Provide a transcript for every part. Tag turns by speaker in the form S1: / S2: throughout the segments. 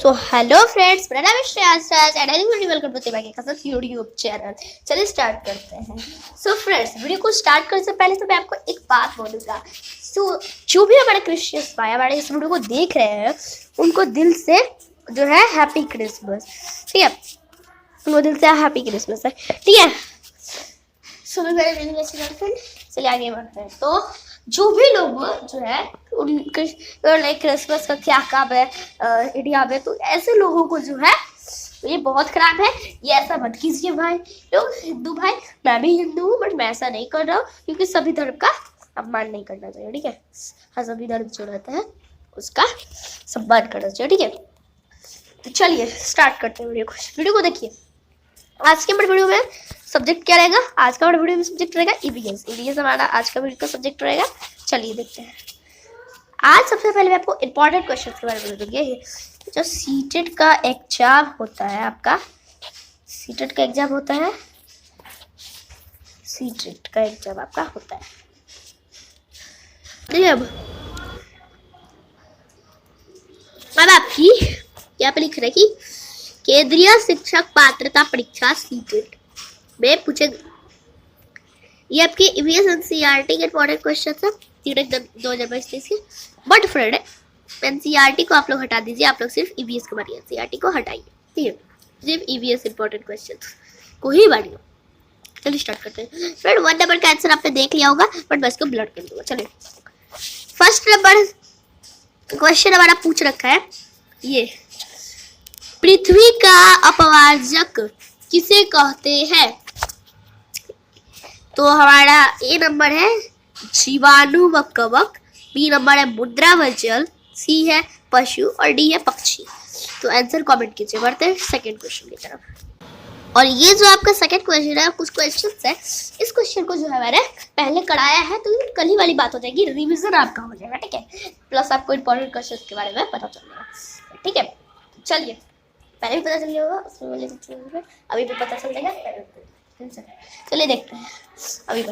S1: So hello friends, मेरा नाम है श्रेयांश राज एंड वेलकम टू तिवारी का यूट्यूब चैनल। चलिए स्टार्ट करते हैं। सो फ्रेंड्स, वीडियो को स्टार्ट करने से पहले तो मैं आपको एक बात बोलूँगा। सो जो भी हमारे क्रिश्चियंस भाई हमारे इस वीडियो को देख रहे हैं उनको दिल से जो है हैप्पी क्रिसमस, ठीक है। उनको दिल से हैप्पी क्रिसमस है, ठीक है। सो चलिए आगे बढ़ते हैं। तो जो भी लोग जो है उनके लाइक क्रिसमस का क्या काम है, इंडिया में तो ऐसे लोगों को जो है ये बहुत खराब है। ये ऐसा मत कीजिए भाई। लोग हिंदू भाई, मैं भी हिंदू हूँ बट मैं ऐसा नहीं कर रहा हूँ क्योंकि सभी धर्म का सम्मान नहीं करना चाहिए, ठीक है। हाँ, सभी धर्म जो रहता है उसका सम्मान करना चाहिए, ठीक है। तो चलिए स्टार्ट करते हैं वीडियो को देखिए। आज के हमारे वीडियो में सब्जेक्ट क्या रहेगा? आज का हमारे वीडियो में सब्जेक्ट रहेगा ईवीएस हमारा आज का वीडियो का सब्जेक्ट रहेगा। चलिए देखते हैं। आज सबसे पहले मैं आपको इंपॉर्टेंट क्वेश्चन के बारे में बताऊंगी। जो सीटेट का एग्जाम होता है आपका, सीटेट का एग्जाम होता है, सीटेट का एग्जाम आपका होता है, ठीक है। अब आपकी यहाँ पे लिख रहे कि केंद्रीय शिक्षक पात्रता परीक्षा सीटेट में पूछे, ये आपके ईवीएस एनसीईआरटी के इंपॉर्टेंट क्वेश्चन है सीटेट 2022 के। बट फ्रेंड, एनसीईआरटी को आप लोग हटा दीजिए, आप लोग सिर्फ ईवीएस को मानिए, एनसीईआरटी को हटाइए, ठीक है। सिर्फ ईवीएस इंपॉर्टेंट क्वेश्चन को ही मानिए। चलिए स्टार्ट करते हैं। फ्रेंड 1 नंबर का आंसर आपने देख लिया होगा बट मैं इसको ब्लड कर दूंगा। चलिए फर्स्ट नंबर क्वेश्चन हमारा पूछ रखा है, ये पृथ्वी का अपवार्जक किसे कहते हैं? तो हमारा ए नंबर है जीवाणु व कवक, बी नंबर है मुद्रा व जल, सी है पशु और डी है पक्षी। तो आंसर कमेंट कीजिए। बढ़ते हैं सेकंड क्वेश्चन की तरफ। और ये जो आपका सेकंड क्वेश्चन है, कुछ क्वेश्चंस है, इस क्वेश्चन को जो है मैंने पहले कराया है तो कल ही वाली बात हो जाएगी, रिवीजन आपका हो जाएगा, ठीक है। प्लस आपको इंपॉर्टेंट क्वेश्चन के बारे में पता चलेगा, ठीक है। चलिए, पहले भी पता चल गया होगा, उसमें वाले अभी भी पता चल जाएगा। चलिए देखते हैं, अभी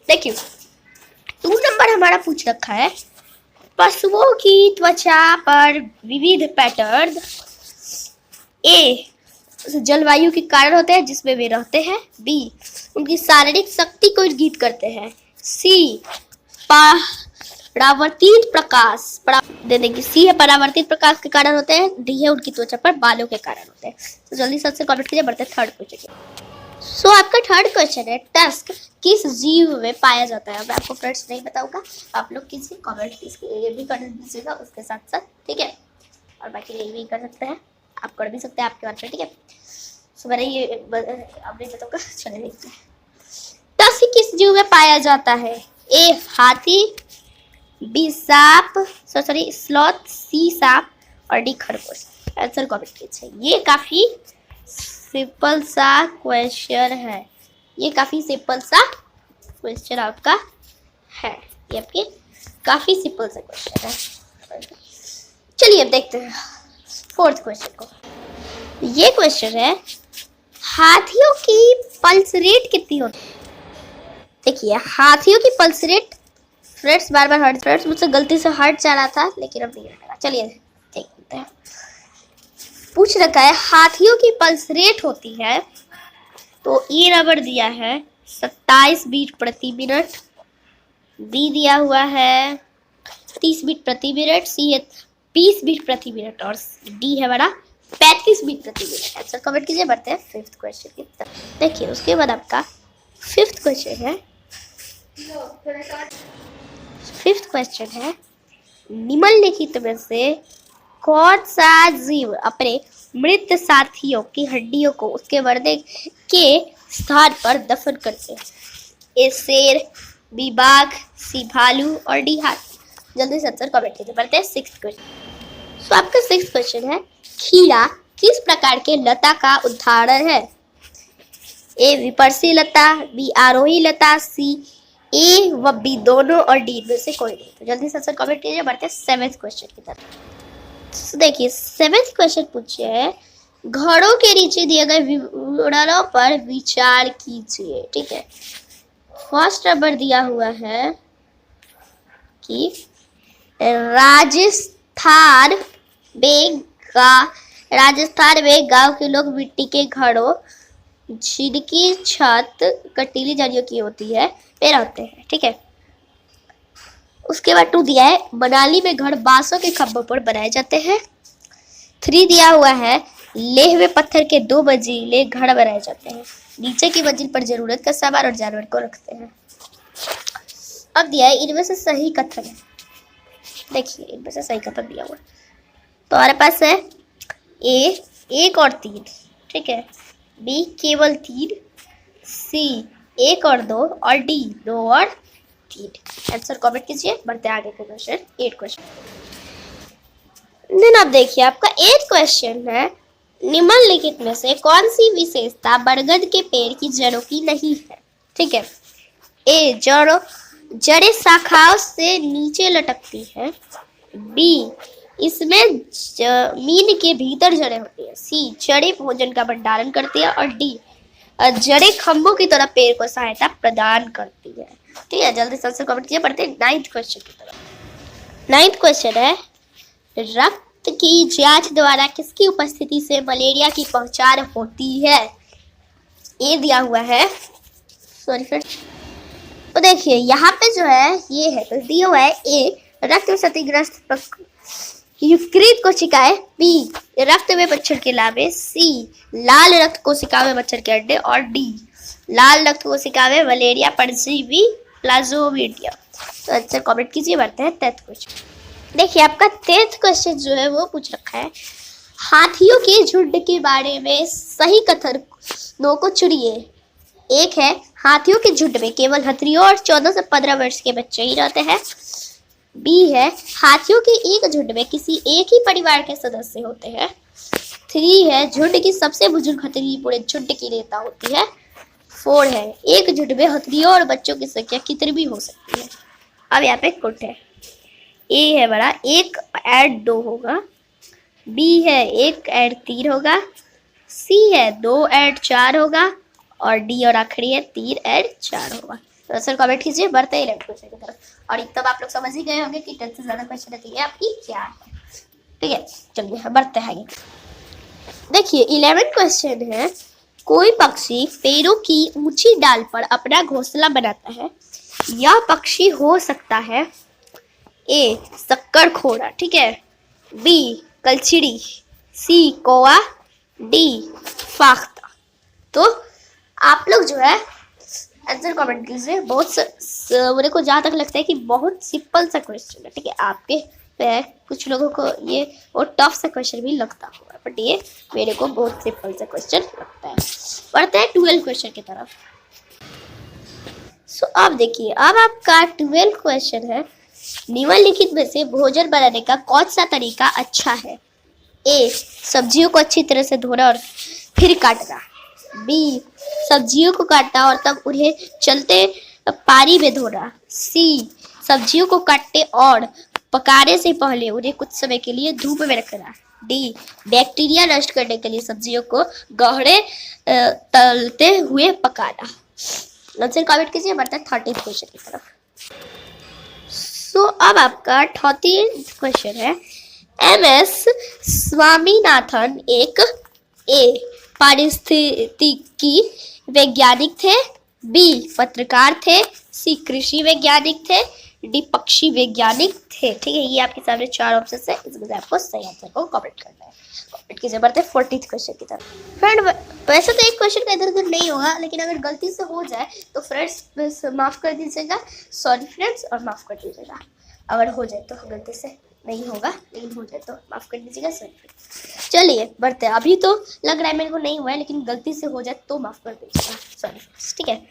S1: देखिए 2 नंबर हमारा पूछ रखा है, पशुओं की त्वचा पर विविध पैटर्न ए जलवायु के कारण होते हैं जिसमें वे रहते हैं, बी उनकी शारीरिक शक्ति को इंगित करते हैं, सी परावर्तित प्रकाश देने की, सी है परावर्तित प्रकाश के कारण होते हैं, डी है उनकी त्वचा पर बालों के कारण होते हैं। तो जल्दी से कमेंट कीजिए। बढ़ते थर्ड क्वेश्चन। सो आपका थर्ड क्वेश्चन है, टस्क किस जीव में पाया जाता है? मैं आपको फ्रेंड्स नहीं बताऊंगा, आप लोग किसी कमेंट ये भी कर दीजिएगा उसके साथ साथ, ठीक है। और बाकी ये भी कर सकते हैं, आप कर भी सकते हैं आपके बात में, ठीक है। सो मैंने ये अब नहीं बताऊंगा। चलिए देखते हैं, टस्क किस जीव में पाया जाता है? ए हाथी, बी सांप, सॉरी स्लॉथ, सी सांप और डी खरगोश। आंसर कमेंट कीजिए। ये काफी सिंपल सा क्वेश्चन है, ये काफी सिंपल सा क्वेश्चन आपका है, ये आपके काफी सिंपल सा क्वेश्चन है। चलिए अब देखते हैं फोर्थ क्वेश्चन को। ये क्वेश्चन है, हाथियों की पल्स रेट कितनी होती है? देखिए हाथियों की पल्स रेट, फ्रेंड्स बार बार हट, फ्रेंड्स मुझसे गलती से हट जा रहा था लेकिन अब नहीं हटेगा। चलिए देखते हैं। पूछ रखा है हाथियों की पल्स रेट होती है, तो ए नंबर दिया है 27 बीट प्रति मिनट, बी दिया हुआ है 30 बीट प्रति मिनट, सी है 20 बीट प्रति मिनट और डी है बड़ा 35 बीट प्रति मिनट। आंसर कमेंट कीजिए। बढ़ते हैं फिफ्थ क्वेश्चन की तरफ। देखिए उसके बाद आपका फिफ्थ क्वेश्चन है, फिफ्थ क्वेश्चन है, निम्नलिखित में से कौन सा जीव अपने मृत साथियों की हड्डियों को उसके मरने के स्थान पर दफन करते हैं? ए शेर, बी बाघ, सी भालू और डी हाथी। जल्दी से आंसर कमेंट कीजिए। बढ़ते हैं सिक्स्थ क्वेश्चन। सो आपका सिक्स्थ क्वेश्चन है, खीरा किस प्रकार के लता का उदाहरण है? ए विपर्सी लता, बी आरोही लता, सी ए व बी दोनों और डी में से कोई नहीं। तो जल्दी से आंसर कमेंट कीजिए। बढ़ते हैं सेवेंथ क्वेश्चन की तरफ। देखिए सेवेंथ क्वेश्चन पूछे है, घड़ों के नीचे दिए गए विवरणों पर विचार कीजिए, ठीक है। फर्स्ट नंबर दिया हुआ है कि राजस्थान में का राजस्थान में गांव के लोग मिट्टी के घरों जिनकी छत कटीली जड़ियों की होती है पे रहते हैं। ठीक है, उसके बाद 2 दिया है मनाली में घर बांसों के खंभों पर बनाए जाते हैं। 3 दिया हुआ है लेह में पत्थर के 2 मंजिले घर बनाए जाते हैं। नीचे की मंजिल पर जरूरत का सामान और जानवर को रखते हैं। अब दिया है इनमें से सही कथन है। देखिए इनमें से सही कथन दिया हुआ है तो हमारे पास है ए 1 और 3, ठीक है, बी केवल 3, सी 1 और 2 और डी 2 और 3। आंसर कमेंट कीजिए। बढ़ते आगे के क्वेश्चन 8 क्वेश्चन। देन अब देखिए आपका 8 क्वेश्चन है निम्नलिखित में से कौन सी विशेषता बरगद के पेड़ की जड़ों की नहीं है। ठीक है, ए जड़ें शाखाओं से नीचे लटकती है, बी इसमें जमीन के भीतर जड़ें होती है, सी जड़ें भोजन का भंडारण करती है और डी जड़ें खंभों की तरह पेड़ को सहायता प्रदान करती है। ठीक है, जल्दी से आंसर कमेंट कीजिए। पढ़ते हैं 9th क्वेश्चन की तरफ। 9th क्वेश्चन है रक्त की जांच द्वारा किसकी उपस्थिति से मलेरिया की पहचान होती है। ए दिया हुआ है, सॉरी फ्रेंड्स, तो देखिए यहाँ पे जो है ये है तो दिया हुआ है ए रक्त में क्षतिग्रस्त युक्रित कोशिकाएं, बी रक्त में मच्छर के लार्वे, सी लाल रक्त कोशिका में मच्छर के अंडे और डी लाल रक्त कोशिका में मलेरिया परजीवी प्लाज्मोडियम। तो आंसर कमेंट कीजिए। बढ़ते हैं 10th क्वेश्चन। देखिए आपका 10th क्वेश्चन जो है वो पूछ रखा है हाथियों के झुंड के बारे में सही कथनों को चुनिए। एक है हाथियों के झुंड में केवल हथियों और 14 से 15 वर्ष के बच्चे ही रहते हैं। बी है हाथियों के एक झुंड में किसी एक ही परिवार के सदस्य होते हैं। 3 है झुंड की सबसे बुजुर्ग हथनी पूरे झुंड की नेता होती है। 4 है एक झुंड में हथनियों और बच्चों की संख्या कितनी भी हो सकती है। अब यहाँ पे कुट है, ए है बड़ा 1 ऐड 2 होगा, बी है 1 ऐड 3 होगा, सी है 2 ऐड 4 होगा और डी और आखिरी है 3 ऐड 4 होगा। तो आंसर कमेंट कीजिए। बढ़ते ही क्वेश्चन की तरफ। और तब आप लोग समझ ही गए होंगे कि 10 से ज्यादा क्वेश्चन रहती है आपकी क्या है। ठीक है, चलिए हम बढ़ते हैं आगे। देखिए 11th क्वेश्चन है कोई पक्षी पेड़ों की ऊंची डाल पर अपना घोंसला बनाता है। यह पक्षी हो सकता है ए शक्कर खोड़ा, ठीक है, बी कलचिड़ी, सी कौवा, डी फाख्ता। तो आप लोग जो है आंसर कमेंट कीजिए। बहुत मेरे को जहाँ तक लगता है कि बहुत सिंपल सा क्वेश्चन है। ठीक है, आपके पे कुछ लोगों को ये और टफ सा क्वेश्चन भी लगता होगा बट ये मेरे को बहुत सिंपल सा क्वेश्चन लगता है। बढ़ते हैं 12 क्वेश्चन की तरफ। सो अब देखिए अब आपका 12 क्वेश्चन है निम्नलिखित में से भोजन बनाने का कौन सा तरीका अच्छा है। ए सब्जियों को अच्छी तरह से धोना और फिर काटना, बी सब्जियों को काटना और तब उन्हें चलते पानी में धोना, सी सब्जियों को काटने और पकाने से पहले उन्हें कुछ समय के लिए धूप में रखना, डी बैक्टीरिया नष्ट करने के लिए सब्जियों को गहरे तलते हुए पकाना। आंसर कमेंट कीजिए। बढ़ते हैं 13th क्वेश्चन की तरफ। सो अब आपका 13th क्वेश्चन है MS स्वामीनाथन एक ए पारिस्थितिकी वैज्ञानिक थे, बी पत्रकार थे, सी कृषि वैज्ञानिक थे, डी पक्षी वैज्ञानिक थे। ठीक है, ये आपके सामने 4 ऑप्शन है, इसमें से आपको सही आंसर को कमेंट करना है। कमेंट कीजिए। बढ़ते हैं 14th क्वेश्चन की तरफ। फ्रेंड वैसे तो एक क्वेश्चन का इधर उधर नहीं होगा लेकिन अगर गलती से हो जाए तो फ्रेंड्स माफ कर दीजिएगा, सॉरी फ्रेंड्स, और माफ कर दीजिएगा। अगर हो जाए तो गलती से नहीं होगा लेकिन हो जाए तो माफ कर दीजिएगा, सॉरी। चलिए बढ़ते हैं। अभी तो लग रहा है मेरे को नहीं हुआ है लेकिन गलती से हो जाए तो माफ कर दीजिएगा, सॉरी। ठीक है,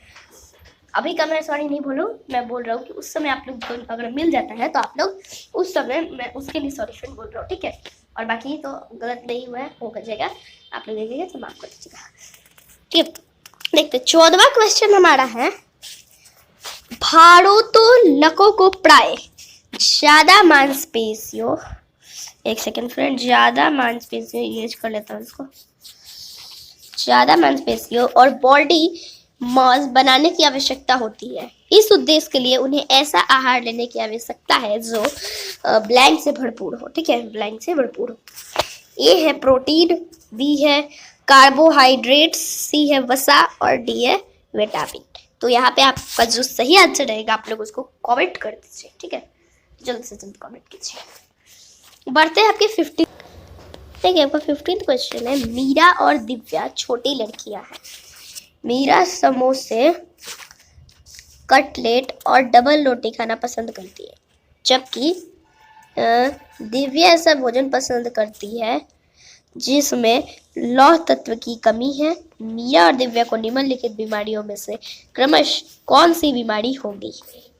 S1: अभी का मैं सॉरी नहीं बोलूँ, मैं बोल रहा हूँ कि उस समय आप लोग अगर मिल जाता है तो आप लोग उस समय मैं उसके लिए सॉरी फ्रेंड बोल रहा हूँ। ठीक है, और बाकी तो गलत नहीं हुआ है, हो जाएगा, आप लोग देखेंगे तो माफ कर दीजिएगा। ठीक है, देखते 14वां क्वेश्चन हमारा है भारोत्तोलकों को प्राय ज्यादा मांसपेशियों, एक सेकेंड फ्रेंड, ज्यादा मांसपेशियों यूज कर लेता हूँ इसको, ज्यादा मांसपेशियों और बॉडी मांस बनाने की आवश्यकता होती है। इस उद्देश्य के लिए उन्हें ऐसा आहार लेने की आवश्यकता है जो ब्लैंक से भरपूर हो। ठीक है, ब्लैंक से भरपूर हो। ए है प्रोटीन, बी है कार्बोहाइड्रेट्स, सी है वसा और डी है विटामिन। तो यहाँ पे आपका जो सही आंसर रहेगा आप लोग उसको कमेंट कर दीजिए, ठीक है, जल्द से जल्द कमेंट कीजिए। बढ़ते हैं आपके 15। देखिए आपका 15th क्वेश्चन है, मीरा और दिव्या छोटी लड़कियां हैं। मीरा समोसे, कटलेट और डबल रोटी खाना पसंद करती है, जबकि दिव्या ऐसा भोजन पसंद करती है जिसमें लौह तत्व की कमी है। मीरा और दिव्या को निम्नलिखित बीमारियों में से क्रमश कौन सी बीमारी होगी?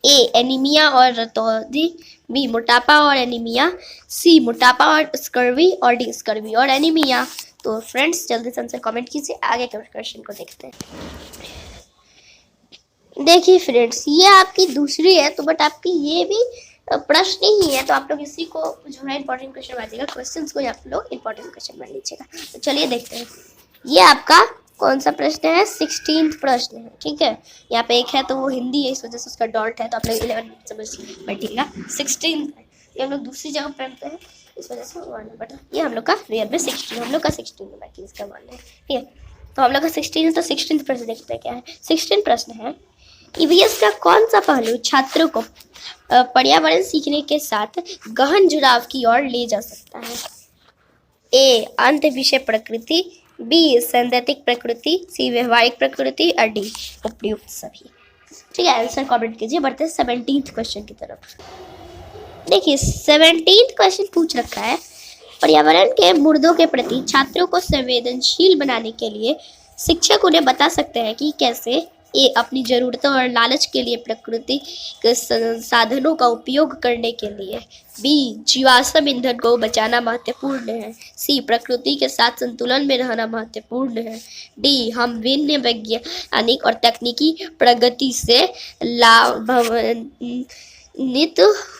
S1: ए एनीमिया और रतौंधी, बी मोटापा और एनीमिया, सी मोटापा और स्कर्वी और डी स्कर्वी और एनीमिया। तो फ्रेंड्स जल्दी से आंसर कमेंट कीजिए, आगे के क्वेश्चन को देखते हैं। देखिए फ्रेंड्स ये आपकी दूसरी है, तो बट आपकी ये भी प्रश्न ही है, तो आप लोग इसी को जो है इंपॉर्टेंट क्वेश्चन मानिएगा, क्वेश्चंस को आप लोग इंपॉर्टेंट क्वेश्चन मान लीजिएगा। तो चलिए देखते हैं ये आपका कौन सा प्रश्न है, 16th प्रश्न है, ठीक है। यहाँ पे एक है तो वो हिंदी है, इस वजह से उसका डॉट है, तो आप लोग 11 समझ बैठिएगा। 16 ये हम लोग दूसरी जगह पढ़ते हैं, इस वजह से वन है, बट ये हम लोग का रियल में 16, हम लोग का 16 है, बाकी इसका वन है, ठीक है। तो हम लोग का 16 है, तो 16th प्रश्न देखते हैं क्या है। 16 प्रश्न है, ईवीएस का कौन सा पहलू छात्रों को पर्यावरण सीखने के साथ गहन जुड़ाव की ओर ले जा सकता है? ए अंत विषय प्रकृति, बी सैद्धांतिक प्रकृति, सी व्यवहारिक प्रकृति और डी उपयुक्त सभी। ठीक है, आंसर कमेंट कीजिए। बढ़ते हैं 17th क्वेश्चन की तरफ। देखिए 17th क्वेश्चन पूछ रखा है, पर्यावरण के मुद्दों के प्रति छात्रों को संवेदनशील बनाने के लिए शिक्षक उन्हें बता सकते हैं कि कैसे। ए अपनी ज़रूरतों और लालच के लिए प्रकृति के संसाधनों का उपयोग करने के लिए, बी जीवाश्म ईंधन को बचाना महत्वपूर्ण है, सी प्रकृति के साथ संतुलन में रहना महत्वपूर्ण है, डी हम भिन्न वैज्ञानिक और तकनीकी प्रगति से लाभान्वित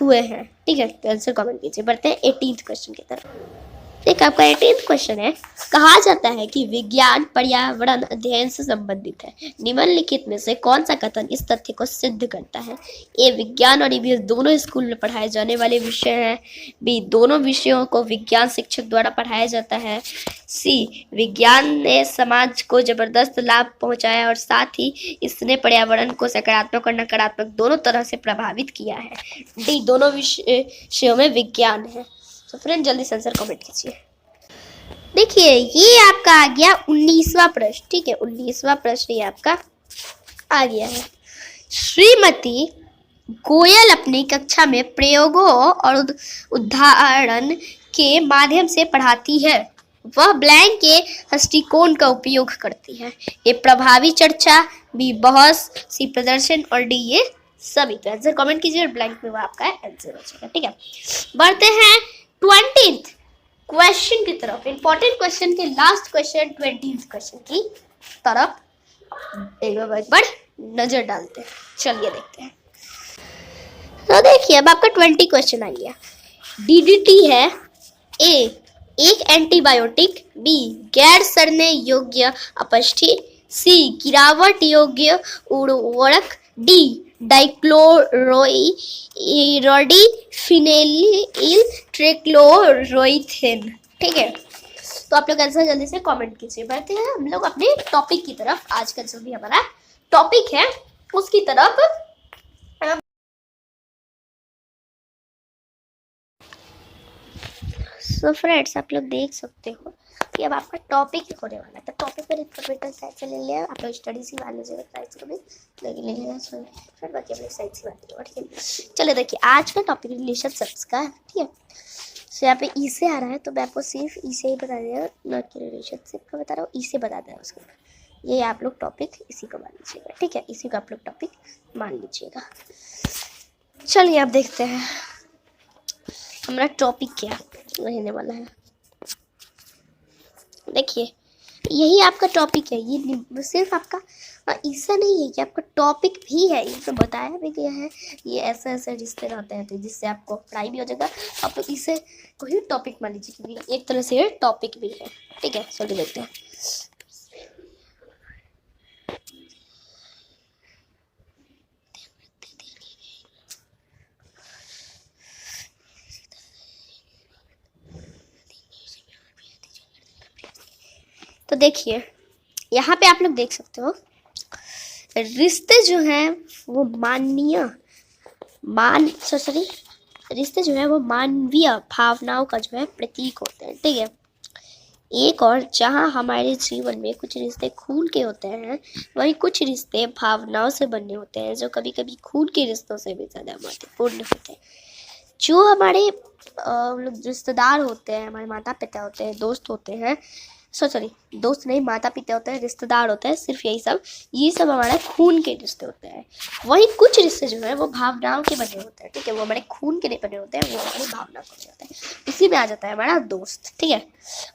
S1: हुए हैं। ठीक है, तो आंसर कमेंट कीजिए। बढ़ते हैं 18th क्वेश्चन की तरफ। एक आपका 18th क्वेश्चन है, कहा जाता है कि विज्ञान पर्यावरण अध्ययन से संबंधित है, निम्नलिखित में से कौन सा कथन इस तथ्य को सिद्ध करता है? ए विज्ञान और ईवीएस दोनों स्कूल में पढ़ाए जाने वाले विषय हैं, बी दोनों विषयों को विज्ञान शिक्षक द्वारा पढ़ाया जाता है, सी विज्ञान ने समाज को जबरदस्त लाभ पहुंचाया और साथ ही इसने पर्यावरण को सकारात्मक और नकारात्मक दोनों तरह से प्रभावित किया है, डी दोनों विषयों में विज्ञान है। तो फ्रेंड जल्दी से आंसर कमेंट कीजिए। देखिए ये आपका आ गया 19वां प्रश्न, ठीक है, 19वां प्रश्न ये आपका आ गया है। श्रीमती गोयल अपनी कक्षा में प्रयोगों और उदाहरण के माध्यम से पढ़ाती है, वह ब्लैंक के दृष्टिकोण का उपयोग करती है। ये प्रभावी चर्चा, बी बहस, सी प्रदर्शन और डी ये सभी। तो आंसर कमेंट कीजिए और ब्लैंक में वो आपका आंसर हो जाएगा। ठीक है, बढ़ते हैं 20th क्वेश्चन की तरफ, इंपॉर्टेंट क्वेश्चन के लास्ट क्वेश्चन 20th क्वेश्चन की तरफ एक बार नजर डालते हैं। चलिए देखते हैं। तो देखिए अब आपका 20 क्वेश्चन आ गया। डीडीटी है ए एक एंटीबायोटिक, बी गैर सड़ने योग्य अपशिष्ट, सी गिरावट योग्य उर्वरक, डी डाइक्लोरोइरोडी फिनेल ट्रिक्लोरोइथेन। ठीक है, तो आप लोग आंसर जल्दी से कमेंट कीजिए। बढ़ते हैं हम लोग अपने टॉपिक की तरफ। आज का जो भी हमारा टॉपिक है उसकी तरफ। सो फ्रेंड्स आप लोग देख सकते हो कि अब आपका टॉपिक होने वाला है। तो टॉपिक पर इन्फॉर्मेटिव साइड से ले लिया, आप लोग स्टडीज ही मान लीजिएगा, प्राइस को भी ले लिया, फिर बाकी अपने साइड से मान लीजिएगा। ठीक है, चलिए देखिए आज का टॉपिक रिलेशन शब्द का है। ठीक है, तो यहाँ पे ई से आ रहा है, तो मैं आपको सिर्फ ई से ही बता दिया, नॉट कि रिलेशनशिप का बता रहा हूँ, ई से बता दिया उसको। ये आप लोग टॉपिक इसी को मान लीजिएगा। ठीक है, इसी को आप लोग टॉपिक मान लीजिएगा। चलिए अब देखते हैं हमारा टॉपिक क्या रहने वाला है। देखिए यही आपका टॉपिक है, ये सिर्फ आपका ऐसा नहीं है कि आपका टॉपिक भी है, इसमें बताया भी गया है ये ऐसे ऐसे रिश्ते रहते हैं, तो जिससे आपको पढ़ाई भी हो जाएगा। आप लोग इसे कोई टॉपिक मान लीजिए, क्योंकि एक तरह से ये टॉपिक भी है। ठीक है, चलिए देखते हैं। तो देखिए यहाँ पे आप लोग देख सकते हो रिश्ते जो हैं वो रिश्ते जो है वो मानवीय भावनाओं का जो है प्रतीक होते हैं, ठीक है। एक और जहाँ हमारे जीवन में कुछ रिश्ते खून के होते हैं, वहीं कुछ रिश्ते भावनाओं से बने होते हैं, जो कभी कभी खून के रिश्तों से भी ज़्यादा महत्वपूर्ण होते हैं। जो हमारे रिश्तेदार होते हैं, हमारे माता पिता होते हैं, दोस्त होते हैं, दोस्त नहीं, माता पिता होते हैं, रिश्तेदार होते हैं, सिर्फ ये सब हमारे खून के रिश्ते होते हैं। वहीं कुछ रिश्ते जो है वो भावनाओं के बने होते हैं, ठीक है। वो हमारे खून के नहीं बने होते हैं, वो हमारी भावना के बने होते हैं। इसी में आ जाता है हमारा दोस्त, ठीक है।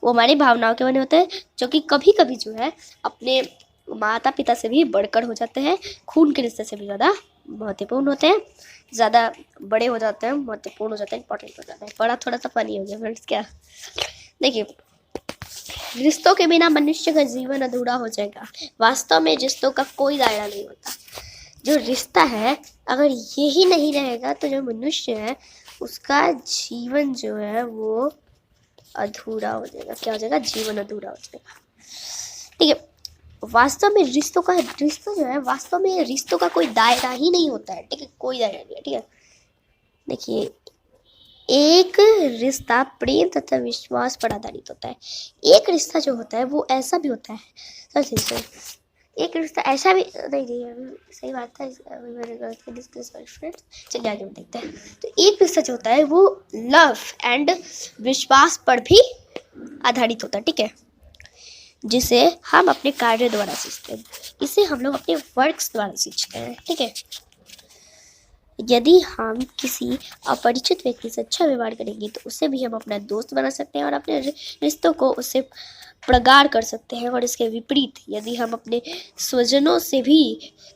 S1: वो हमारी भावनाओं के बने होते हैं, जो कि कभी कभी जो है अपने माता पिता से भी बढ़कर हो जाते हैं, खून के रिश्ते से भी ज़्यादा महत्वपूर्ण होते हैं, ज़्यादा बड़े हो जाते हैं, महत्वपूर्ण हो जाते हैं, इंपॉर्टेंट हो जाते हैं। बड़ा थोड़ा सा फनी हो गया फ्रेंड्स क्या। देखिए रिश्तों के बिना मनुष्य का जीवन अधूरा हो जाएगा। वास्तव में रिश्तों का कोई दायरा नहीं होता। जो रिश्ता है अगर यही नहीं रहेगा तो जो मनुष्य है उसका जीवन जो है वो अधूरा हो जाएगा। क्या हो जाएगा? जीवन अधूरा हो जाएगा, ठीक है। वास्तव में रिश्ता जो है वास्तव में रिश्तों का कोई दायरा ही नहीं होता है, ठीक है। कोई दायरा नहीं है, ठीक है। देखिए एक रिश्ता प्रेम तथा विश्वास पर आधारित होता है। एक रिश्ता जो होता है वो ऐसा भी होता है, एक रिश्ता ऐसा भी नहीं सही बात है। चलिए आगे देखते हैं। तो एक रिश्ता जो होता है वो लव एंड विश्वास पर भी आधारित होता है, ठीक है, जिसे हम अपने कार्य द्वारा सीखते हैं। इसे हम लोग अपने वर्क्स द्वारा सीखते हैं, ठीक है। यदि हम किसी अपरिचित व्यक्ति से अच्छा व्यवहार करेंगे तो उसे भी हम अपना दोस्त बना सकते हैं और अपने रिश्तों को उससे प्रगाढ़ कर सकते हैं। और इसके विपरीत यदि हम अपने स्वजनों से भी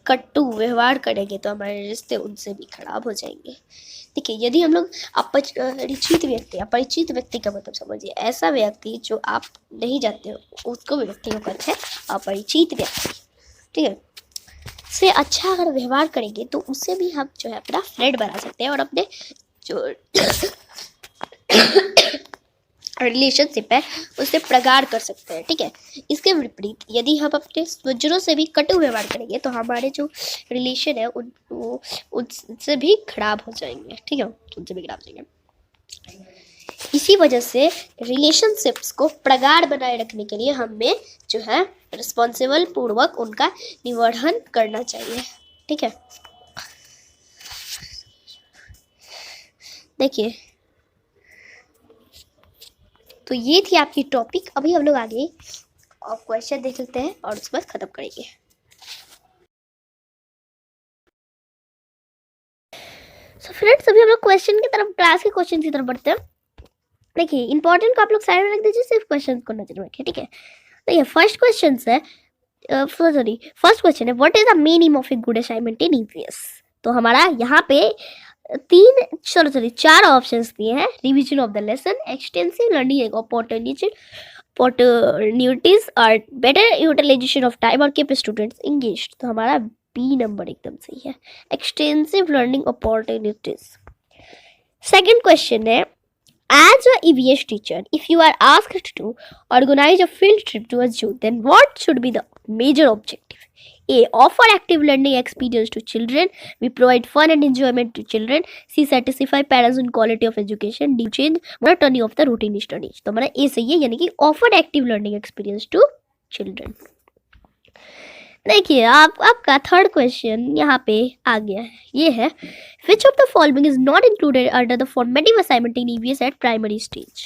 S1: कटु व्यवहार करेंगे तो हमारे रिश्ते उनसे भी खराब हो जाएंगे। देखिए यदि हम लोग अपरिचित व्यक्ति का मतलब समझिए, ऐसा व्यक्ति जो आप नहीं जानते हो उसको भी व्यक्ति को कहते हैं अपरिचित व्यक्ति, ठीक है, से अच्छा अगर व्यवहार करेंगे तो उससे भी हम जो है अपना फ्रेंड बना सकते हैं और अपने जो रिलेशनशिप है उससे प्रगाढ़ कर सकते हैं, ठीक है। इसके विपरीत यदि हम अपने स्वजनों से भी कटु व्यवहार करेंगे तो हमारे जो रिलेशन है उनसे भी खराब हो जाएंगे, ठीक है, उनसे भी खराब हो जाएंगे। इसी वजह से रिलेशनशिप्स को प्रगाढ़ बनाए रखने के लिए हमें जो है रिस्पॉन्सिबल पूर्वक उनका निवर्हन करना चाहिए, ठीक है। देखिए तो ये थी आपकी टॉपिक। अभी हम लोग आगे और क्वेश्चन देख लेते हैं और उसके बाद खत्म करेंगे। सो फ्रेंड्स अभी हम लोग क्वेश्चन की तरफ, क्लास के क्वेश्चन की तरफ बढ़ते हैं। देखिए इंपॉर्टेंट को आप लोग साइड में रख दीजिए, सिर्फ क्वेश्चन को नजर में रखिए, ठीक है। तो ये फर्स्ट क्वेश्चन है what is the meaning of a good assignment in EVS. तो हमारा यहाँ पे चार ऑप्शंस दिए हैं। Revision of the lesson, extensive learning opportunities और बेटर यूटिलाइजेशन ऑफ टाइम और कीप स्टूडेंट्स एंगेज्ड। तो हमारा बी नंबर एकदम सही है, extensive learning opportunities. Second question है as a EVS teacher, if you are asked to organize a field trip to a zoo, then what should be the major objective? A. Offer active learning experience to children. B. Provide fun and enjoyment to children. C. Satisfy parents in quality of education. D. Change monotony of the routine studies. तो हमारा A सही है, यानी कि offer active learning experience to children. देखिए आपका third question यहाँ पे आ गया है, ये है which of the following is not included under the formative assignment in EVS at primary stage.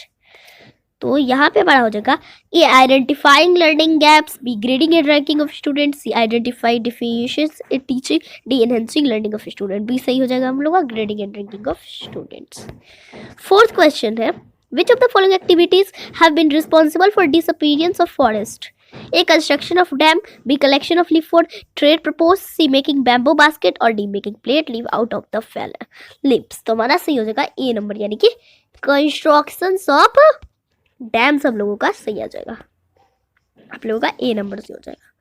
S1: तो यहाँ पे हमारा हो जाएगा A identifying learning gaps, B grading and ranking of students, C identify deficiencies in teaching, D enhancing learning of student. B सही हो जाएगा हम लोग का grading and ranking of students. Fourth question है which of the following activities have been responsible for disappearance of forest. A. Construction of dam, B. Collection of leaf wood, trade proposed, C. Making bamboo basket और D. Making plate leaf out of the fell leaves। तो हमारा सही हो जाएगा A number, यानी कि construction of dam सब लोगों का सही आ जाएगा। आप लोगों का A नंबर से हो जाएगा,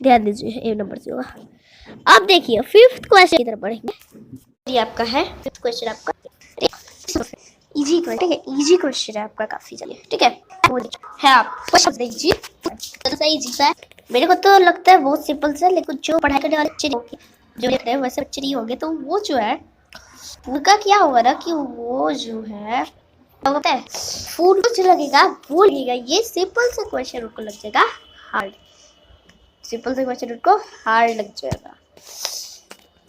S1: ध्यान दीजिए A नंबर से होगा। अब देखिए फिफ्थ क्वेश्चन की तरफ बढ़ेंगे। ये आपका है फिफ्थ क्वेश्चन, आपका इजी क्वेश्चन, ठीक है, इजी क्वेश्चन है आपका काफी। चलिए ठीक है, है आप समझ लीजिए। तो सही चीज है, मेरे को तो लगता है बहुत सिंपल सा, लेकिन जो पढ़ाई करने वाले बच्चे नहीं होंगे, जो देख रहे हैं वैसे बच्चे नहीं होंगे, तो वो जो है उनका क्या होगा ना कि वो जो है होता है फूड कुछ लगेगा, वो लगेगा ये सिंपल सा क्वेश्चन उनको लग जाएगा हार्ड, सिंपल सा क्वेश्चन उनको हार्ड लग जाएगा।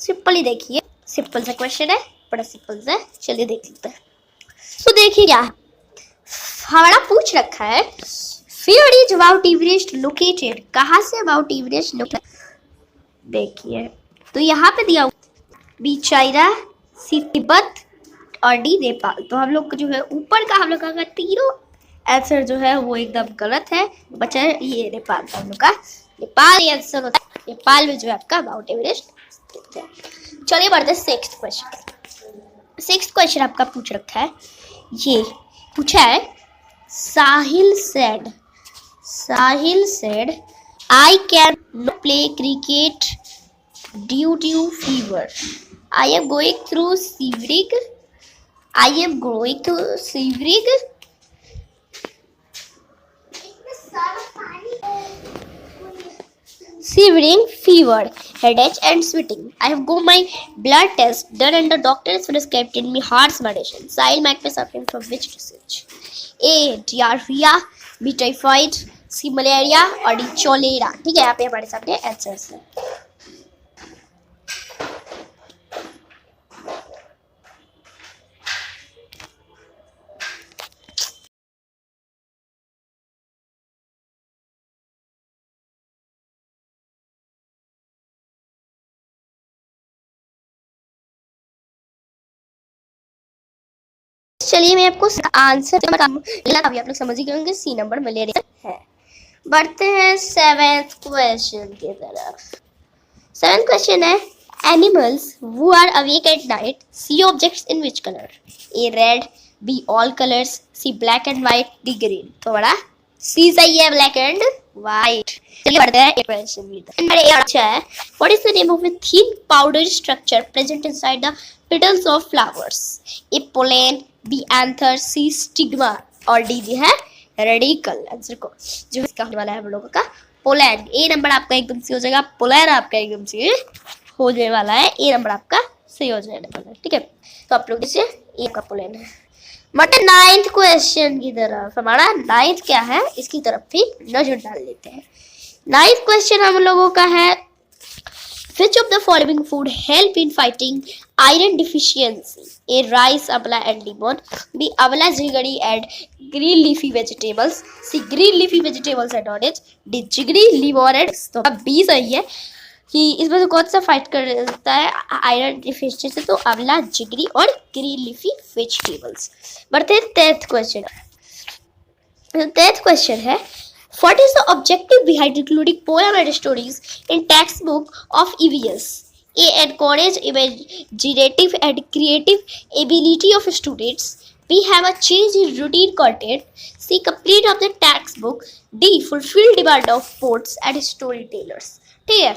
S1: सिंपल ही देखिए, सिंपल सा क्वेश्चन है, बड़ा सिंपल सा, चलिए देख लेते हैं। तो देखिए क्या हमारा पूछ रखा है, Where is Mount Everest located? कहाँ से Mount Everest लोकेटेड? देखिए तो यहाँ पे दिया बी चाइना, सी तिब्बत और डी नेपाल। तो हम लोग जो है ऊपर का हम लोग का तीनों आंसर जो है वो एकदम गलत है, बचा ये नेपाल का हम लोग का, नेपाल ये आंसर होता है, नेपाल में जो है आपका माउंट एवरेस्ट स्थित है। चलिए बढ़ते हैं सिक्स्थ क्वेश्चन। सिक्स्थ क्वेश्चन आपका पूछ रखा है, ये पूछा है साहिल said I can not play cricket due to fever. I am going through shivering. Shivering, fever, headache and sweating. I have got my blood test done and the doctor has prescribed me harsh medicine. Sahil might be suffering from which disease? A. Diarrhea, B. Typhoid, C. Malaria और D. Cholera. ठीक है, यहाँ पे हमारे सामने answers है। चलिए मैं आपको आंसर आप लोग समझ गए होंगे, सी नंबर मलेरिया है। बढ़ते हैं सेवेंथ क्वेश्चन की तरफ। सेवेंथ क्वेश्चन है, animals who are awake at night see objects in which colour? A red, B all colours, C black and white, D green. तो बड़ा सी सही है, ब्लैक एंड व्हाइट। चलिए बढ़ते हैं एक क्वेश्चन की तरफ। अच्छा है, what is the name of a thin powder structure present inside the petals of flowers? A pollen, B anther, C stigma और डी दी है रेडिकल। आंसर को जो इसका होने वाला है हम लोगों का पोलैन। ए नंबर आपका एकदम सही हो जाएगा, पोलैन आपका एकदम सही होने वाला है, ए नंबर आपका सही हो जाएगा। ठीक है, तो आप लोग इसे ए का पोलैन है। बट नाइन्थ क्वेश्चन की तरफ, हमारा नाइन्थ क्या है इसकी तरफ भी नजर डाल लेते हैं। नाइन्थ क्वेश्चन हम लोगों का है, which of the following food help in fighting iron deficiency? A. Rice, amla and lemon. B. Amla, jaggery and green leafy vegetables. C. Green leafy vegetables and orange. D. Jaggery, lemon and तो अब B सही है कि इसमें से कौन सा fight करता है आयरन डिफिशियंसी से? तो आंवला, जिगरी और ग्रीन लीफी वेजिटेबल्स। बढ़ते हैं टेंथ क्वेश्चन। टेंथ क्वेश्चन है, what is the objective behind including poem and stories in textbook of EVS? A. Encourage imaginative and creative ability of students. B. Have a change in routine content. C. Complete of the textbook. D. Fulfill demand of poets and storytellers. ठीक है,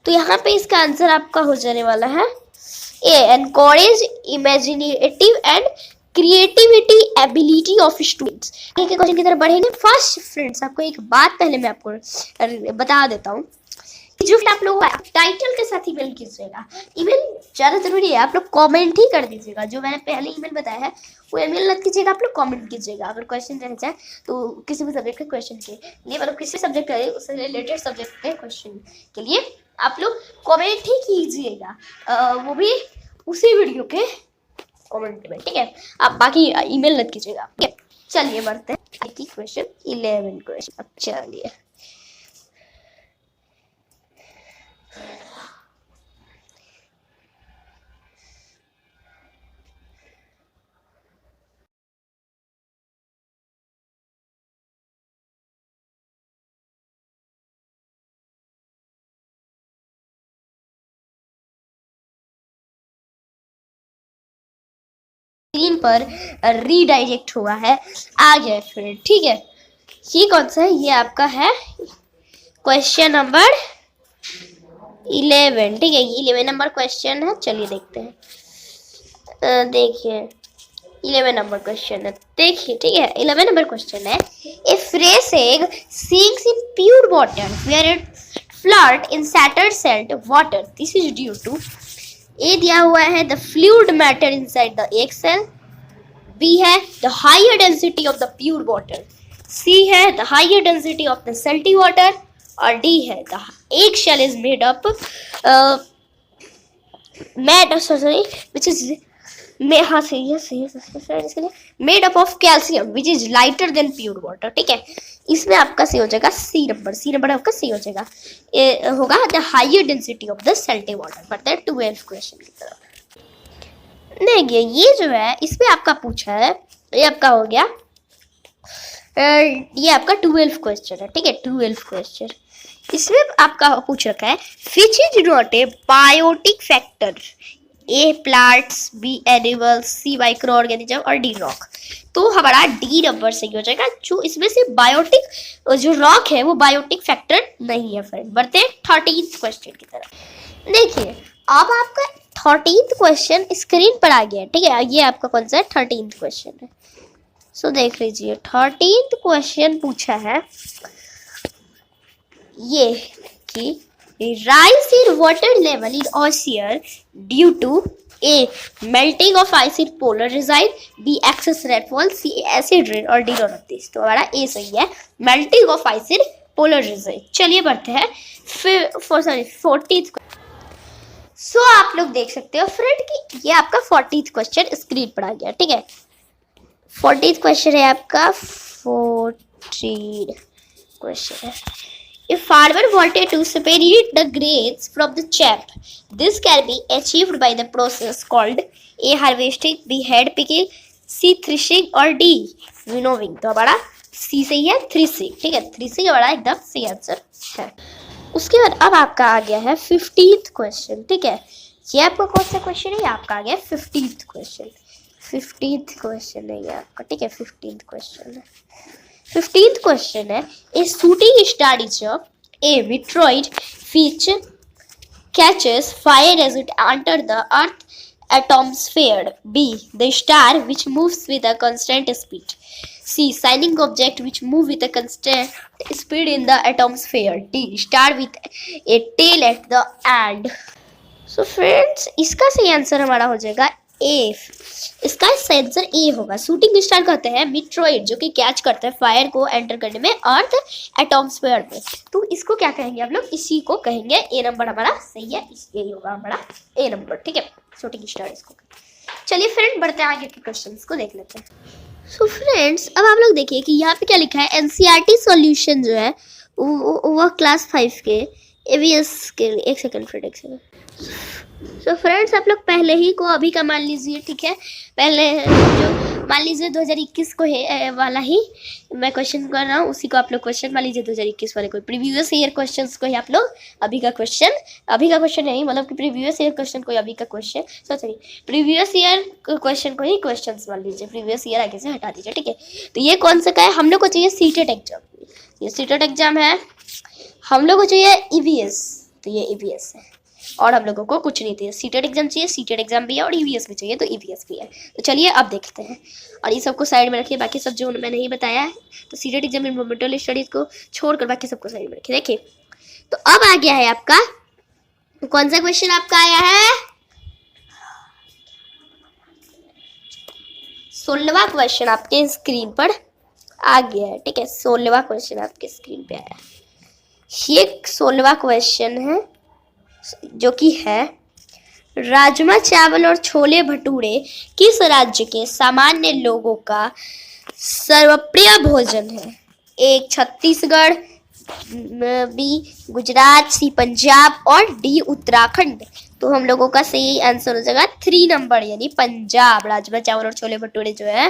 S1: तो यहाँ पे इसका answer आपका हो जाने वाला है A. Encourage imaginative and creativity ability of students. ठीक है, क्वेश्चन की तरफ बढ़ेंगे। फर्स्ट फ्रेंड्स, आपको एक बात पहले मैं आपको बता देता हूँ, जो आप लोग टाइटल के साथ ईमेल कीजिएगा। ईमेल ज़्यादा जरूरी है, आप लोग कमेंट ही कर दीजिएगा। जो मैंने पहले ईमेल बताया है वो ईमेल मत कीजिएगा, आप लोग कमेंट कीजिएगा। अगर क्वेश्चन रह जाए तो किसी भी सब्जेक्ट के क्वेश्चन के लिए, मतलब किसी सब्जेक्ट है उससे रिलेटेड सब्जेक्ट के क्वेश्चन के लिए आप लोग कमेंट ही कीजिएगा, वो भी उसी वीडियो के कमेंट में। ठीक है, आप बाकी ईमेल मत कीजिएगा। ठीक है, चलिए बढ़ते हैं क्वेश्चन 11 क्वेश्चन। अब चलिए स्क्रीन पर रीडायरेक्ट हुआ है, आ गया फिर। ठीक है, ये कौन सा है? ये आपका है क्वेश्चन नंबर 11। ठीक है, ये 11 नंबर क्वेश्चन है। चलिए देखते हैं। देखिए 11 नंबर क्वेश्चन है, देखिए ठीक है। 11 नंबर क्वेश्चन है, a fresh egg sinks in pure water where it float in scattered salt water. This is due to A दिया हुआ है the fluid matter inside the egg cell, B है the higher density of the pure water, C है the higher density of the salty water, और D है the egg shell is made up which is हाँ सही है made up of calcium which is lighter than pure water. ठीक है, इसमें आपका सही हो जाएगा सी नंबर आपका सही हो जाएगा। ये होगा the higher density of the salty water. बढ़ते हैं 12th क्वेश्चन की तरफ। देखिए ये जो है इसमें आपका पूछा है, ये आपका हो गया ये आपका 12th क्वेश्चन है। ठीक है, 12th क्वेश्चन इसमें आपका पूछ रखा है which is not a biotic factor, A plants, B animals, C microorganism और डी रॉक। तो हमारा डी नंबर सही हो जाएगा, जो इसमें से बायोटिक जो रॉक है वो बायोटिक फैक्टर नहीं है फ्रेंड। बढ़ते हैं 13th क्वेश्चन की तरफ। देखिए अब आपका 13th क्वेश्चन स्क्रीन पर आ गया है। ठीक है, ये आपका कौन सा है 13th क्वेश्चन है। सो देख लीजिए 13th क्वेश्चन पूछा है ये कि rise in water level in ocean due to A melting of ice in polar region, B excess rainfall, C acid rain और D none of this। तो हमारा A सही है, melting of ice in polar region। चलिए बढ़ते हैं 40th। सो आप लोग देख सकते हो फ्रेंड कि ये आपका 40th क्वेश्चन स्क्रीन पर आ गया। ठीक है, 40th क्वेश्चन है आपका 14 क्वेश्चन है। If farmer wanted to separate the grains from the chaff, this can be achieved by the process called A harvesting, B head picking, C threshing और D winnowing। तो हमारा C सही है, threshing। ठीक है, threshing हमारा एकदम सही आंसर है। उसके बाद अब आपका आ गया है 15th क्वेश्चन। ठीक है, ये आपका कौन सा क्वेश्चन है, ये आपका आ गया 15th क्वेश्चन। 15th क्वेश्चन है ये आपका। ठीक है, 15th क्वेश्चन है। 15th क्वेश्चन है a shooting star is a meteoroid which catches fire as it enters the earth atmosphere, B the star which moves with a constant speed, C shining object which move with a constant speed in the atmosphere, D star with a tail at the end। So friends इसका सही answer हमारा हो जाएगा ए। इसका सही answer A होगा। Shooting star कहते हैं मीट्रोइड जो कि कैच करता है फायर को एंटर करने में अर्थ एटमॉस्फेयर में। तो इसको क्या कहेंगे आप लोग, इसी को कहेंगे ए नंबर हमारा सही है, यही होगा हमारा ए नंबर। ठीक है, शूटिंग स्टार इसको। चलिए फ्रेंड बढ़ते हैं आगे के क्वेश्चंस को देख लेते हैं। सो फ्रेंड्स अब आप लोग देखिए कि यहाँ पे क्या लिखा है एनसीईआरटी सॉल्यूशन जो है वो क्लास 5 के एवीएस के लिए। एक सेकंड सो फ्रेंड्स आप लोग पहले ही को अभी का मान लीजिए। ठीक है, पहले जो मान लीजिए 2021 को है वाला ही मैं क्वेश्चन कर रहा हूँ, उसी को आप लोग क्वेश्चन मान लीजिए 2021 वाले कोई प्रीवियस ईयर क्वेश्चंस को ही आप लोग अभी का क्वेश्चन नहीं, मतलब कि प्रीवियस ईयर क्वेश्चन को अभी का question sorry previous year question को ही क्वेश्चन मान लीजिए, प्रीवियस ईयर आगे से हटा दीजिए। ठीक है, तो ये कौन सा का है, हम लोग को चाहिए सीटेट एग्जाम। ये सीटेट एग्जाम है। हम लोग को चाहिए ईवीएस, तो ये ईवीएस है। और हम लोगों को कुछ नहीं चाहिए, सीटेट एग्जाम चाहिए, सीटेट एग्जाम भी है और ईवीएस भी चाहिए, तो ईवीएस भी है। तो चलिए अब देखते हैं, और ये सबको साइड में रखिए, बाकी सब जो मैंने नहीं बताया है। तो सीटेट एग्जाम इन्वायरमेंटल स्टडीज को छोड़कर बाकी सबको साइड में रखिए। देखिए तो अब आ गया है आपका कौन सा क्वेश्चन आपका आया है, 16वां क्वेश्चन आपके स्क्रीन पर आ गया है। ठीक है, 16वां क्वेश्चन आपके स्क्रीन पे आया है। ये 16वां क्वेश्चन है जो कि है राजमा चावल और छोले भटूरे किस राज्य के सामान्य लोगों का सर्वप्रिय भोजन है, ए छत्तीसगढ़, बी गुजरात, सी पंजाब और डी उत्तराखंड। तो हम लोगों का सही आंसर हो जाएगा 3 नंबर यानी पंजाब। राजमा चावल और छोले भटूरे जो है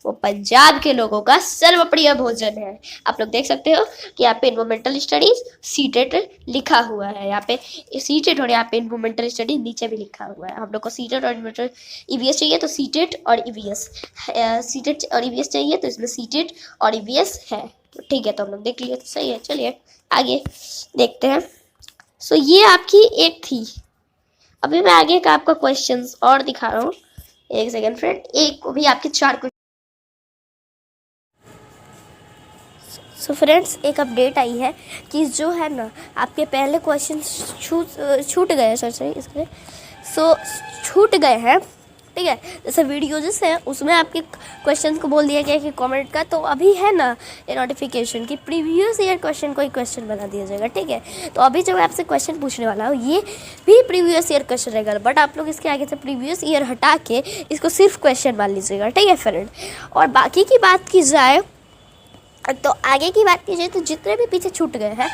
S1: वो पंजाब के लोगों का सर्वप्रिय भोजन है। आप लोग देख सकते हो कि यहाँ पे इन्वायरमेंटल स्टडीज सीटेट लिखा हुआ है, यहाँ पे सीटेट और यहाँ पे इन्वायरमेंटल स्टडीज नीचे भी लिखा हुआ है। हम लोग को सीटेट और ईवीएस चाहिए तो सीटेट और ईवीएस, सीटेट और ईवीएस चाहिए तो इसमें सीटेट और ईवीएस है। ठीक है, तो हम लोग देख लिए तो सही है। चलिए आगे देखते हैं। सो ये आपकी एक थी, अभी मैं आगे का आपका क्वेश्चंस और दिखा रहा हूँ एक सेकेंड फ्रेंड, एक को भी आपके 4 क्वेश्चन। सो फ्रेंड्स, एक अपडेट आई है कि जो है ना आपके पहले क्वेश्चन छूट गए हैं, सॉरी इसके सो छूट गए हैं, ठीक है। जैसे वीडियोज है उसमें आपके क्वेश्चन को बोल दिया गया कि कमेंट का, तो अभी है ना ये नोटिफिकेशन कि प्रीवियस ईयर क्वेश्चन कोई क्वेश्चन बना दिया जाएगा, ठीक है। तो अभी जो मैं आपसे क्वेश्चन पूछने वाला हूँ ये भी प्रीवियस ईयर क्वेश्चन रहेगा, बट आप लोग इसके आगे से प्रीवियस ईयर हटा के इसको सिर्फ क्वेश्चन मान लीजिएगा, ठीक है फ्रेंड। और बाकी की बात की जाए तो आगे की बात कीजिए तो जितने भी पीछे छूट गए हैं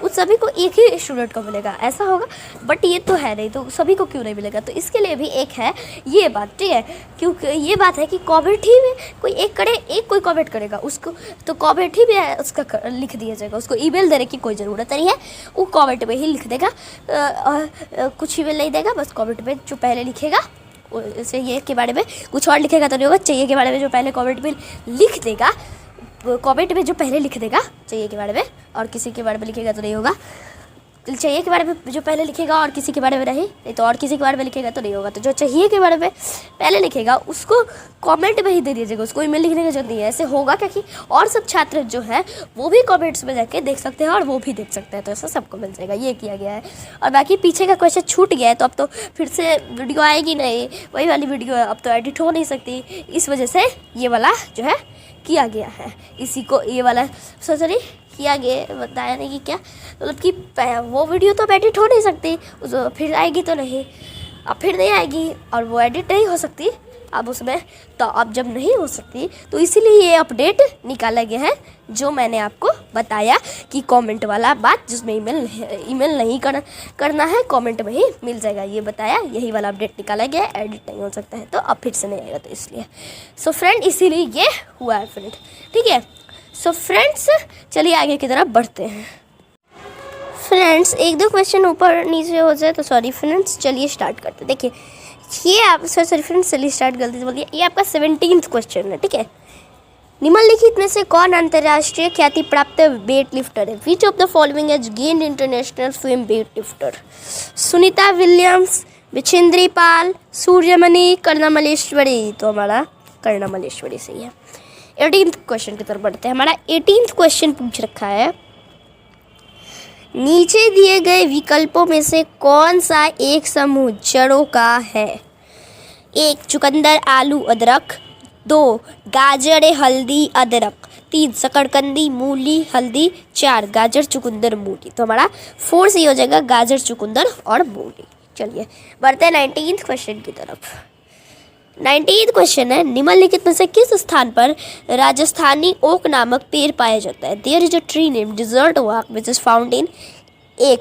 S1: उस सभी को एक ही स्टूडेंट को मिलेगा, ऐसा होगा। बट ये तो है नहीं, तो सभी को क्यों नहीं मिलेगा, तो इसके लिए भी एक है ये बात, ठीक है। क्योंकि ये बात है कि कमेंट ही में कोई एक करे, एक कोई कमेंट करेगा उसको तो कमेंट ही में उसका लिख दिया जाएगा, उसको ईमेल देने की कोई ज़रूरत नहीं है, वो कमेंट में ही लिख देगा। कुछ ईमेल नहीं देगा, बस कमेंट में जो पहले लिखेगा चाहिए के बारे में, कुछ और लिखेगा तो नहीं होगा, चाहिए के बारे में जो पहले कमेंट में लिख देगा, कमेंट में जो पहले लिख देगा चाहिए के बारे में, और किसी के बारे में लिखेगा तो नहीं होगा। चाहिए के बारे में जो पहले लिखेगा और किसी के बारे में नहीं तो और किसी के बारे में लिखेगा तो नहीं होगा। तो जो चाहिए के बारे में पहले लिखेगा उसको कमेंट में ही दे दीजिएगा, उसको ईमेल लिखने की जरूरत नहीं है। ऐसे होगा क्या कि और सब छात्र जो है वो भी कमेंट्स में जाके देख सकते हैं और वो भी देख सकते हैं, तो ऐसा सबको मिल जाएगा, ये किया गया है। और बाकी पीछे का क्वेश्चन छूट गया है तो अब तो फिर से वीडियो आएगी नहीं, वही वाली वीडियो है, अब तो एडिट हो नहीं सकती, इस वजह से ये वाला जो है किया गया है, इसी को ये वाला सॉरी किया गया, बताया नहीं कि क्या, मतलब कि वो वीडियो तो अब एडिट हो नहीं सकती, फिर आएगी तो नहीं, अब फिर नहीं आएगी और वो एडिट नहीं हो सकती अब उसमें, तो अब जब नहीं हो सकती तो इसीलिए ये अपडेट निकाला गया है जो मैंने आपको बताया कि कमेंट वाला बात, जिसमें ईमेल नहीं करना है, कमेंट में ही मिल जाएगा, ये बताया, यही वाला अपडेट निकाला गया है, एडिट नहीं हो सकता है, तो अब फिर से नहीं आएगा, तो इसलिए सो फ्रेंड इसीलिए ये हुआ है फ्रेंड, ठीक है। सो फ्रेंड्स चलिए आगे की तरफ बढ़ते हैं। फ्रेंड्स एक दो क्वेश्चन ऊपर नीचे हो जाए तो सॉरी फ्रेंड्स, चलिए स्टार्ट करते हैं। देखिए ये आप सॉरी फ्रेंड्स, चलिए स्टार्ट गलती से बोलिए, ये आपका 17th क्वेश्चन है, ठीक है। निम्नलिखित में से कौन अंतर्राष्ट्रीय ख्याति प्राप्त वेट लिफ्टर है? Which of the following has gained international fame weightlifter? Sunita Williams, Bachendri Pal, Suryamani, Karnam Malleswari, तो हमारा कर्णा मल्लेश्वरी सही है। 18th क्वेश्चन की तरफ बढ़ते हैं। हमारा 18th क्वेश्चन पूछ रखा है, नीचे दिए गए विकल्पों में से कौन सा एक समूह जड़ों का है? 1 चुकंदर आलू अदरक, 2 गाजर हल्दी अदरक, 3 शकरकंदी मूली हल्दी, 4 गाजर चुकंदर मूली, तो हमारा 4 से हो जाएगा गाजर चुकंदर और मूली। चलिए बढ़ते हैं 19th क्वेश्चन की तरफ। 19th क्वेश्चन है, निम्नलिखित में से किस स्थान पर राजस्थानी ओक नामक पेड़ पाया जाता है? There is a tree name desert oak which is found in 1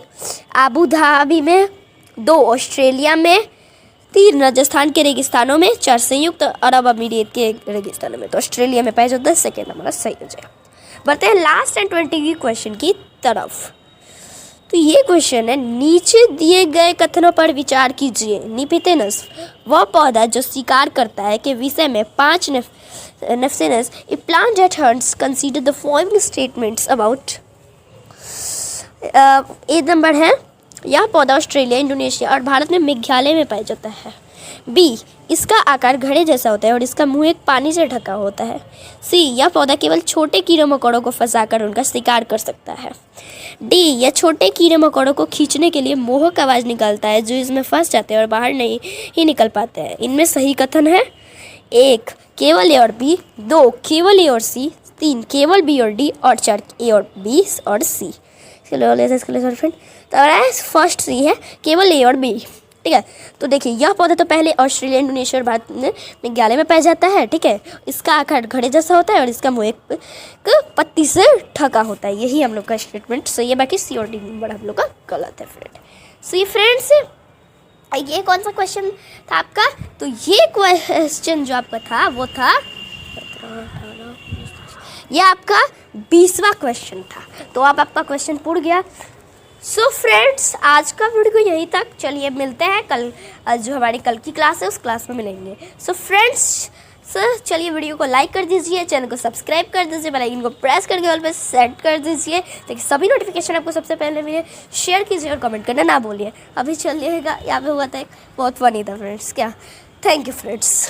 S1: Abu Dhabi में, 2 ऑस्ट्रेलिया में, 3 राजस्थान के रेगिस्तानों में, 4 संयुक्त अरब अमीरात के रेगिस्तानों में, तो ऑस्ट्रेलिया में पाया जाता है, सेकेंड हमारा सही हो जाएगा। बढ़ते हैं लास्ट एंड 20वीं क्वेश्चन की तरफ। तो ये क्वेश्चन है, नीचे दिए गए कथनों पर विचार कीजिए। निपितेनस वह पौधा जो शिकार करता है के विषय में 5 nepenthes a plant that hunts consider the following statements about. एक नंबर है, यह पौधा ऑस्ट्रेलिया, इंडोनेशिया और भारत में मेघालय में पाया जाता है। बी, इसका आकार घड़े जैसा होता है और इसका मुंह एक पानी से ढका होता है। सी, यह पौधा केवल छोटे कीड़े मकोड़ों को फंसाकर उनका शिकार कर सकता है। डी, यह छोटे कीड़े मकोड़ों को खींचने के लिए मोहक आवाज़ निकालता है जो इसमें फंस जाते हैं और बाहर नहीं ही निकल पाते हैं। इनमें सही कथन है 1 केवल ए और बी, 2 केवल ए और सी, 3 केवल बी और डी और 4 ए और बी और सी। फ्रेंड तो हमारा फर्स्ट सी है केवल ए और बी, ठीक है। तो देखिए यह पौधा तो पहले ऑस्ट्रेलिया, इंडोनेशिया और भारत में मेघालय में पाया जाता है, ठीक है। इसका आकार घड़े जैसा होता है और इसका मुंह एक पत्ती से ढका होता है, यही हम लोग का स्टेटमेंट सही है। बाकी सी और डी नंबर हम लोग का गलत है फ्रेंड। सो ये फ्रेंड्स ये कौन सा क्वेश्चन था आपका? तो ये क्वेश्चन जो आपका था वो था, ये आपका 20वां क्वेश्चन था। तो अब आपका क्वेश्चन पूर्ण गया। सो फ्रेंड्स आज का वीडियो यहीं तक, चलिए मिलते हैं कल, जो हमारी कल की क्लास है उस क्लास में मिलेंगे। सो फ्रेंड्स चलिए वीडियो को लाइक कर दीजिए, चैनल को सब्सक्राइब कर दीजिए, बेल आइकन को प्रेस करके ऑल पे सेट कर दीजिए ताकि सभी नोटिफिकेशन आपको सबसे पहले मिले। शेयर कीजिए और कमेंट करना ना भूलिए। अभी चलिएगा, यहाँ पे हुआ था एक बहुत फनी था फ्रेंड्स, क्या
S2: थैंक यू फ्रेंड्स।